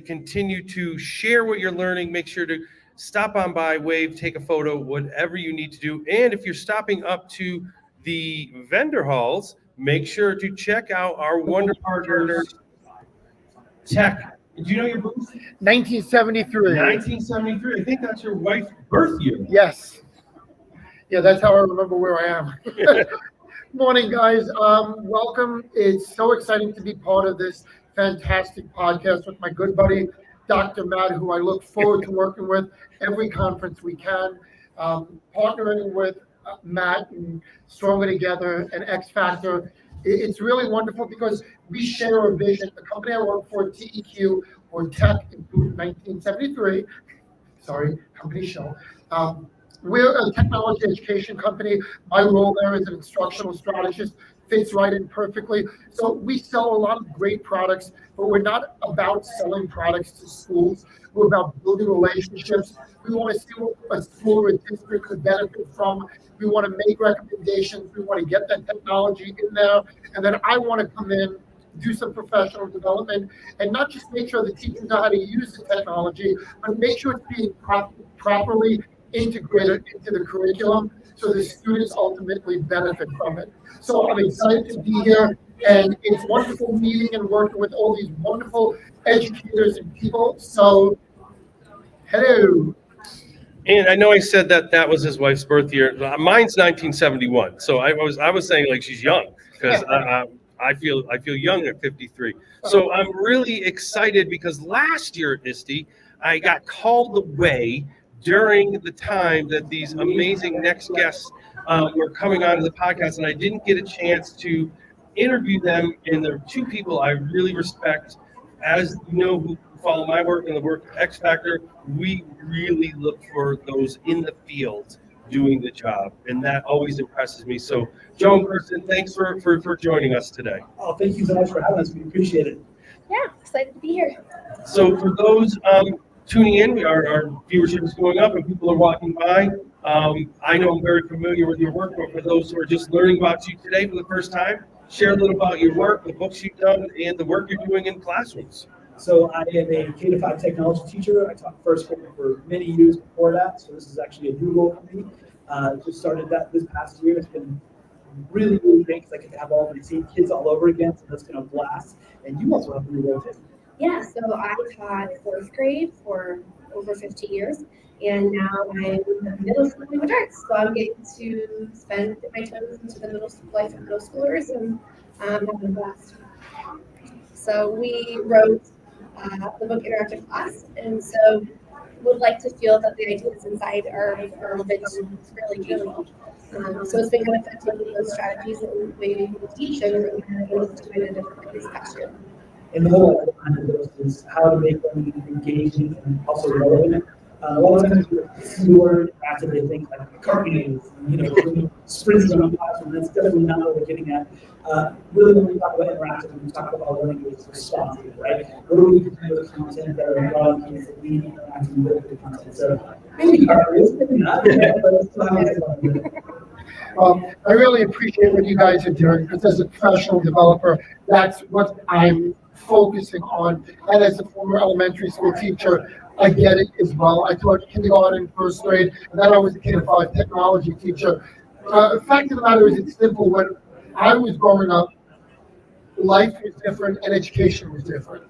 continue to share what you're learning. Make sure to stop on by, wave, take a photo, whatever you need to do. And if you're stopping up to the vendor halls, make sure to check out our wonderful partners, Tech. Do you know your booth? 1973. 1973. I think that's your wife's birth year. Yes. Yeah, that's how I remember where I am. Morning, guys. Welcome. It's so exciting to be part of this fantastic podcast with my good buddy, Dr. Matt, who I look forward to working with every conference we can. Partnering with Matt and Stronger Together and X Factor. It's really wonderful because we share a vision. The company I work for, TEQ, or Tech in 1973. Sorry, company show. We're a technology education company. My role there is an instructional strategist, fits right in perfectly. So we sell a lot of great products, but we're not about selling products to schools. We're about building relationships. We want to see what a school or a district could benefit from. We want to make recommendations. We want to get that technology in there. And then I want to come in, do some professional development, and not just make sure the teachers know how to use the technology, but make sure it's being properly integrated into the curriculum so the students ultimately benefit from it. So I'm excited to be here, and it's wonderful meeting and working with all these wonderful educators and people. So, hello. And I know I said that was his wife's birth year. Mine's 1971. So I was saying like she's young because I feel young at 53. So I'm really excited because last year at ISTE, I got called away during the time that these amazing next guests were coming onto the podcast, and I didn't get a chance to interview them. And they're two people I really respect, as you know, who follow my work and the work of X Factor. We really look for those in the field doing the job, and that always impresses me. So, Joe and Kirsten, thanks for joining us today. Oh, thank you so much for having us. We appreciate it. Yeah, excited to be here. So, for those tuning in, our viewership is going up and people are walking by. I know I'm very familiar with your work, but for those who are just learning about you today for the first time, share a little about your work, the books you've done, and the work you're doing in classrooms. So I am a K-5 technology teacher. I taught first grade for many years before that. So this is actually a new role for me. Just started that this past year. It's been really, really great because I get to have all the same kids all over again. So that's been a blast. And you also have a new role too. Yeah, so I taught fourth grade for over 50 years, and now I'm middle school language arts. So I'm getting to spend my toes into the middle school life of middle schoolers, and having a blast. So we wrote the book Interactive Class, and so would like to feel that the ideas inside are a bit really beautiful. So it's been kind of fun taking those strategies and the way we teach and really kind of able to do it in a different way this past year. And the whole idea behind those is how to make them engaging and also relevant. A lot of times with newer interactive, they think like cartoons, sprints around the classroom. That's definitely not what we're getting at. Really, when we talk about interactive, we talk about learning is responsive, right? What do we do with content that are involved in that we interacting with the content? So maybe cartoons, maybe not, but it's still having fun. I really appreciate what you guys are doing because as a professional developer, that's what I'm focusing on. And as a former elementary school teacher, I get it as well. I taught kindergarten, first grade, and then I was a K-5 technology teacher. The fact of the matter is, it's simple. When I was growing up, life was different and education was different.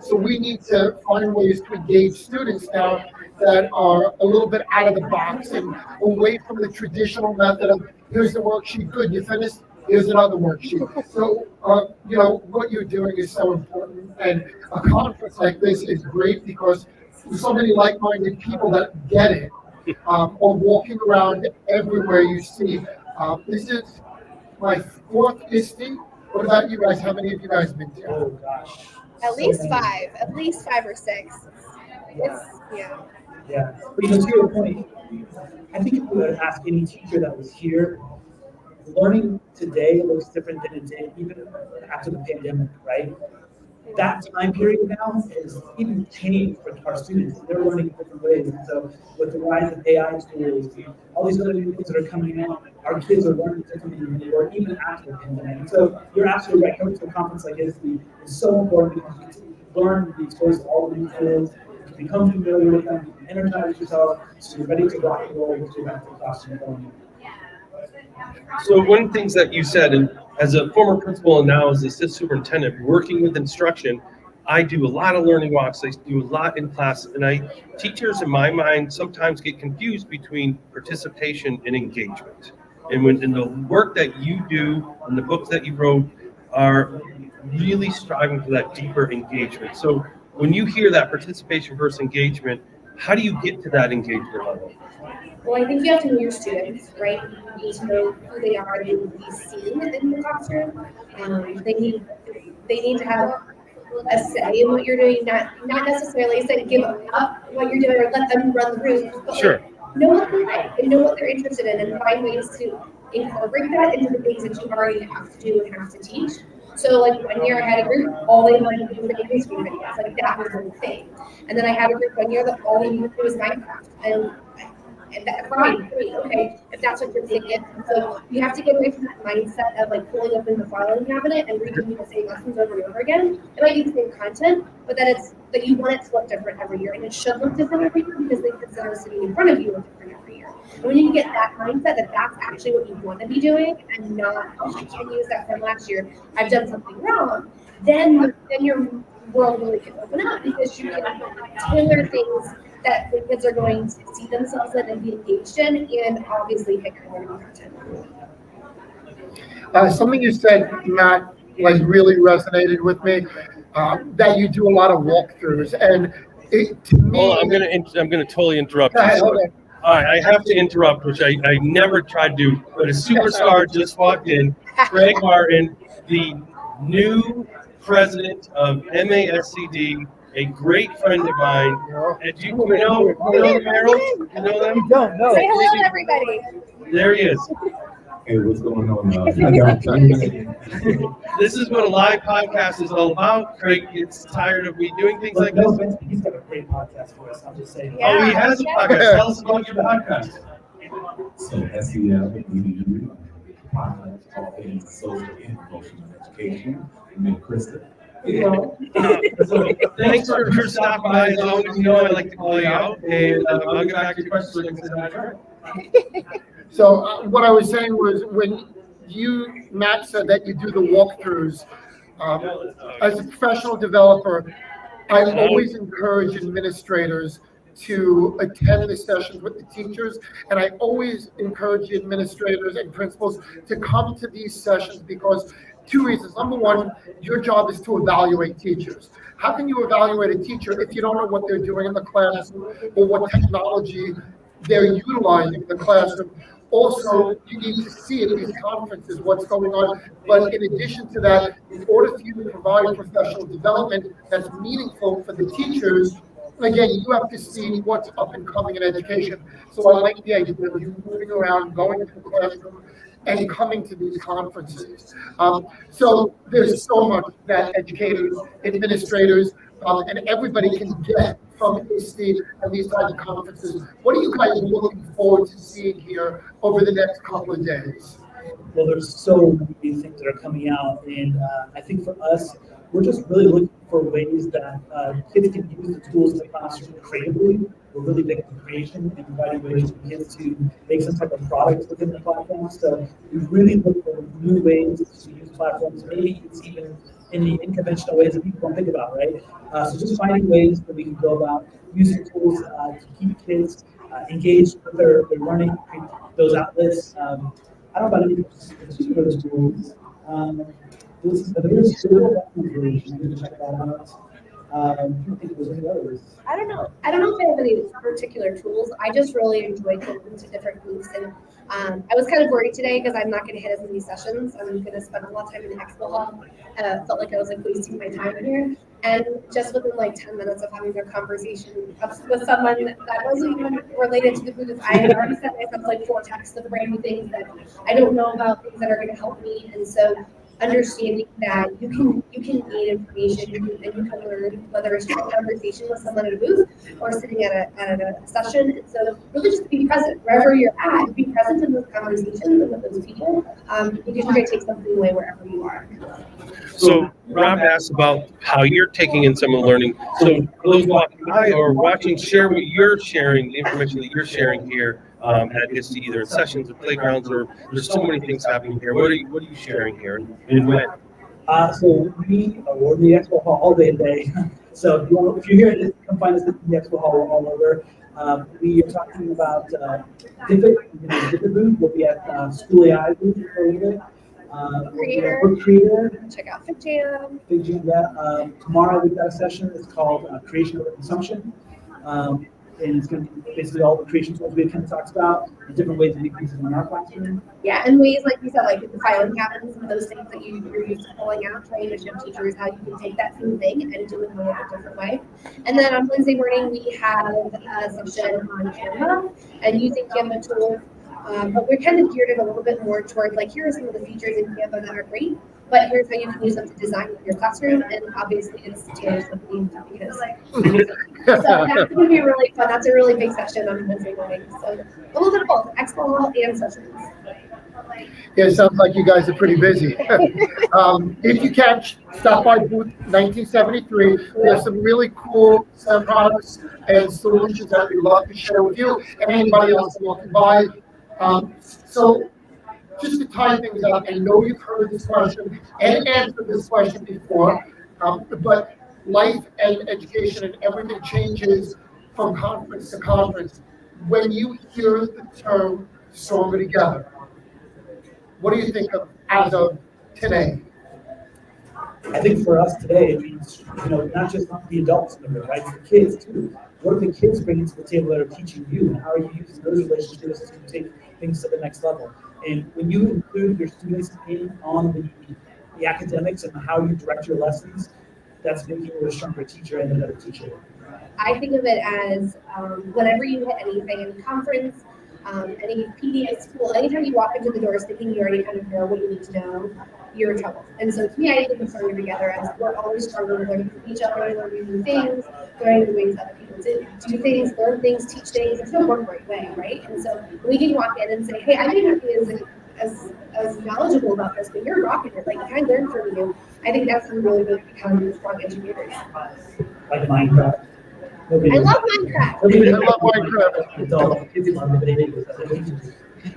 So we need to find ways to engage students now that are a little bit out of the box and away from the traditional method of here's the worksheet, good, you finished, here's another worksheet. So, what you're doing is so important. And a conference like this is great because there's so many like-minded people that get it, are walking around everywhere you see. This is my fourth ISTE. What about you guys? How many of you guys been to? Oh gosh. At least five or six. Yeah. Yeah, but to your point, I think if you would ask any teacher that was here, learning today looks different than it did even after the pandemic, right? That time period now is even changed for our students. They're learning in different ways. And so with the rise of AI tools, all these other new things that are coming out, our kids are learning differently than they were even after the pandemic. And so you're absolutely right. Coming to a conference like this is so important because learn, be exposed to all the new tools, to become familiar with them, you can energize yourself, so you're ready to rock and roll with your back to the classroom going. So one of the things that you said, and as a former principal and now as assistant superintendent, working with instruction, I do a lot of learning walks. I do a lot in class, and teachers in my mind sometimes get confused between participation and engagement. And when in the work that you do and the books that you wrote are really striving for that deeper engagement. So when you hear that participation versus engagement, how do you get to that engagement level? Well, I think you have to know your students, right? You need to know who they are. They need to be seen in the classroom. They need to have a say in what you're doing, not necessarily say give up what you're doing or let them run the room. But Sure. Know what they like and know what they're interested in, and find ways to incorporate that into the things that you already have to do and have to teach. So like 1 year I had a group, all they wanted to do was make history videos, like that was the thing. And then I had a group 1 year that all they wanted to do was Minecraft, and that's fine, great, okay, if that's what you're thinking. So you have to get away from that mindset of like pulling open the filing cabinet and redoing the same lessons over and over again. It might be the same content, but that you want it to look different every year, and it should look different every year because they consider sitting in front of you look different every year. And when you get that mindset that that's actually what you want to be doing and not, oh, I can't use that from last year, I've done something wrong, then your world really can open up because you can tailor things that the kids are going to see themselves in and be engaged in, and obviously pick your learning content. Something you said, Matt, like really resonated with me. That you do a lot of walkthroughs, and to me, Hold on, I'm gonna totally interrupt you. Okay. All right, I have to interrupt, which I never tried to do, but a superstar just walked in, Greg Martin, the new president of MASCD, a great friend of mine. And do you know the Merrills? You know them? Don't know. Say hello to everybody. There he is. Hey, what's going on? This is what a live podcast is all about. Craig gets tired of me doing things like No this. offense, but he's got a great podcast for us. I'm just saying. Yeah. Oh, he has a podcast. Tell us about your podcast. So SEL, EDU, podcast talking social and emotional education. And Krista. So, thanks for stopping by. As always, you know I like to call you out, and I'll get back to your questions. So you can say that. So what I was saying was when Matt said that you do the walkthroughs, as a professional developer, I always encourage administrators to attend the sessions with the teachers, and I always encourage the administrators and principals to come to these sessions because two reasons. Number one, your job is to evaluate teachers. How can you evaluate a teacher if you don't know what they're doing in the classroom or what technology they're utilizing in the classroom? Also, you need to see at these conferences what's going on. But in addition to that, in order for you to provide professional development that's meaningful for the teachers, again, you have to see what's up and coming in education. So I like the idea of you moving around, going into the classroom, and coming to these conferences. So there's so much that educators, administrators, and everybody can get from ISTE and these types of conferences. What are you guys looking forward to seeing here over the next couple of days? Well, there's so many things that are coming out, and I think for us, we're just really looking for ways that kids can use the tools in the classroom creatively. We're really big on creation and providing ways for kids to make some type of product within the platform. So we really look for new ways to use platforms. Maybe it's even in the unconventional ways that people don't think about, right? So just finding ways that we can go about using tools to keep kids engaged with their learning, create those outlets. I don't know about any particular tools. There's still version. You can check that out. I don't think there's any others. I don't know if I have any particular tools. I just really enjoy going to different booths, and I was kind of worried today because I'm not going to hit as many sessions. I'm going to spend a lot of time in the expo hall. Felt like I was like wasting my time in here, and just within like 10 minutes of having a conversation with someone that wasn't even related to the booth, I had already sent myself like 4 texts of brand new things that I don't know about, things that are going to help me, and so understanding that you can gain information and you can learn, whether it's just a conversation with someone at a booth or sitting at a session. And so really just be present wherever you're at, be present in those conversations and with those people, because you're going to take something away wherever you are. So Rob asked about how you're taking in some of the learning. So for those walking by or watching, share what you're sharing, the information that you're sharing here at ISTE, either in sessions or playgrounds, or there's so many things happening here. What are you sharing here and when? So we're in the expo hall all day today. So if you're here, just come find us at the expo hall. We're all over. We are talking about different booth. We'll be at School AI booth for a little bit. Creator. Check out Fit Jam. Yeah. Tomorrow we've got a session. It's called Creation Over Consumption. And it's going to be basically all the creation tools we kind of talked about, the different ways we use them in our classroom. Yeah, and ways like you said, like the filing cabinets and those things that you're used to pulling out, trying to show teachers how you can take that same thing and do it in a different way. And then on Wednesday morning, we have a section on Canva and using Canva tools. But we're kind of geared it a little bit more toward like, here are some of the features in Canva that are great, but here's how you can use them to design your classroom. And obviously it's tailored to the theme because so that's going to be really fun. That's a really big session on Wednesday morning. So a little bit of both, expo hall and sessions. Yeah, it sounds like you guys are pretty busy. If you catch, stop by booth 1973. There's some really cool products and solutions that we'd love to share with you and anybody else walking by. So just to tie things up, I know you've heard this question and answered this question before, but life and education and everything changes from conference to conference. When you hear the term stronger together, what do you think of as of today? I think for us today, it means, not just the adults in the room, right? For kids too. What are the kids bringing to the table that are teaching you, and how are you using those relationships to take things to the next level? And when you include your students in on the academics and how you direct your lessons, that's making you a stronger teacher and a better teacher. I think of it as whenever you hit anything, any conference, any PD at school, anytime you walk into the doors thinking you already kind of know what you need to know, you're in trouble. And so to me, I think of Stronger Together as we're always stronger, we're learning from each other, learning new things, learning the ways other people do things, learn things, teach things. There's no one right way, right? And so we can walk in and say, hey, I may not be as knowledgeable about this, but you're rocking it. Like, I learned from you. I think that's really going to become strong educators. Like Minecraft. I love Minecraft.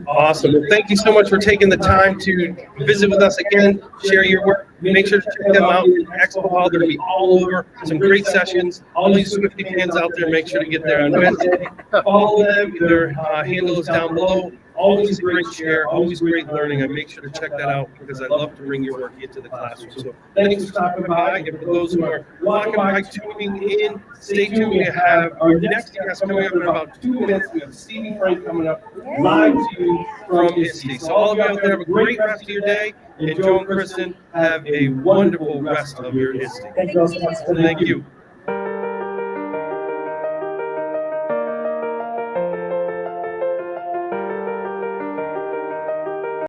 Awesome. Well, thank you so much for taking the time to visit with us again, share your work. Make sure to check them out in Expo Hall. They're going to be all over. Some great sessions. All you Swifty fans out there, make sure to get there on Wednesday. Follow them. Their handle is down below. Always a great share, always great learning. I make sure to check that out because I love to bring your work into the classroom. So thanks for stopping by. And for those who are walking by, tuning in, stay tuned. We have our next guest coming up in about 2 minutes. We have Stevie Frank coming up live to you from ISTE. So all of you out there, have a great rest of your day. And Joe and Kristen, have a wonderful rest of your ISTE. Thank you all so much. Thank you.